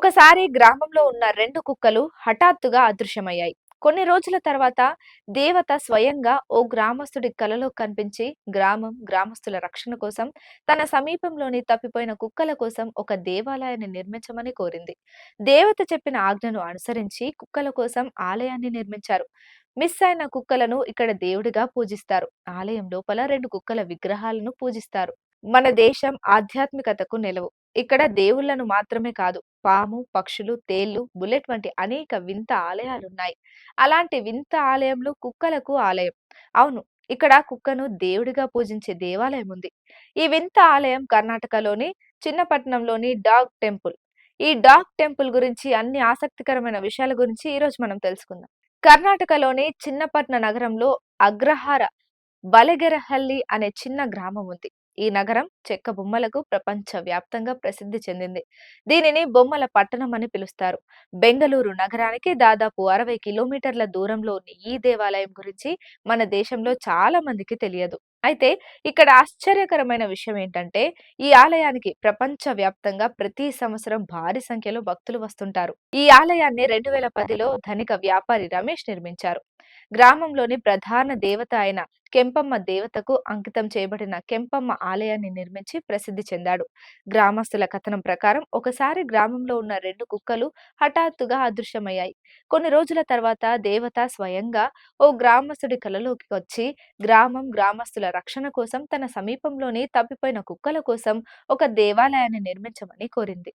ఒకసారి గ్రామంలో ఉన్న 2 కుక్కలు హఠాత్తుగా అదృశ్యమయ్యాయి. కొన్ని రోజుల తర్వాత దేవత స్వయంగా ఓ గ్రామస్తుడి కలలో కనిపించి గ్రామస్తుల రక్షణ కోసం తన సమీపంలోని తప్పిపోయిన కుక్కల కోసం ఒక దేవాలయాన్ని నిర్మించమని కోరింది. దేవత చెప్పిన ఆజ్ఞను అనుసరించి కుక్కల కోసం ఆలయాన్ని నిర్మించారు. మిస్ అయిన కుక్కలను ఇక్కడ దేవుడిగా పూజిస్తారు. ఆలయం లోపల 2 కుక్కల విగ్రహాలను పూజిస్తారు. మన దేశం ఆధ్యాత్మికతకు నిలవు. ఇక్కడ దేవుళ్ళను మాత్రమే కాదు, పాము, పక్షులు, తేళ్లు, బుల్లెట్ వంటి అనేక వింత ఆలయాలున్నాయి. అలాంటి వింత ఆలయంలో కుక్కలకు ఆలయం. అవును, ఇక్కడ కుక్కను దేవుడిగా పూజించే దేవాలయం ఉంది. ఈ వింత ఆలయం కర్ణాటకలోని చిన్నపట్నంలోని డాగ్ టెంపుల్. ఈ డాగ్ టెంపుల్ గురించి అన్ని ఆసక్తికరమైన విషయాల గురించి ఈరోజు మనం తెలుసుకుందాం. కర్ణాటకలోని చిన్నపట్న నగరంలో అగ్రహార బలెగెరహల్లి అనే చిన్న గ్రామం ఉంది. ఈ నగరం చెక్క బొమ్మలకు ప్రపంచ వ్యాప్తంగా ప్రసిద్ధి చెందింది. దీనిని బొమ్మల పట్టణం అని పిలుస్తారు. బెంగళూరు నగరానికి దాదాపు 60 కిలోమీటర్ల దూరంలో ఉన్న ఈ దేవాలయం గురించి మన దేశంలో చాలా మందికి తెలియదు. అయితే ఇక్కడ ఆశ్చర్యకరమైన విషయం ఏంటంటే, ఈ ఆలయానికి ప్రపంచ వ్యాప్తంగా ప్రతి సంవత్సరం భారీ సంఖ్యలో భక్తులు వస్తుంటారు. ఈ ఆలయాన్ని 2010లో ధనిక వ్యాపారి రమేష్ నిర్మించారు. గ్రామంలోని ప్రధాన దేవత అయిన కెంపమ్మ దేవతకు అంకితం చేయబడిన కెంపమ్మ ఆలయాన్ని నిర్మించి ప్రసిద్ధి చెందాడు. గ్రామస్తుల కథనం ప్రకారం ఒకసారి గ్రామంలో ఉన్న 2 కుక్కలు హఠాత్తుగా అదృశ్యమయ్యాయి. కొన్ని రోజుల తర్వాత దేవత స్వయంగా ఓ గ్రామస్తుడి కలలోకి వచ్చి గ్రామస్తుల రక్షణ కోసం తన సమీపంలోని తప్పిపోయిన కుక్కల కోసం ఒక దేవాలయాన్ని నిర్మించమని కోరింది.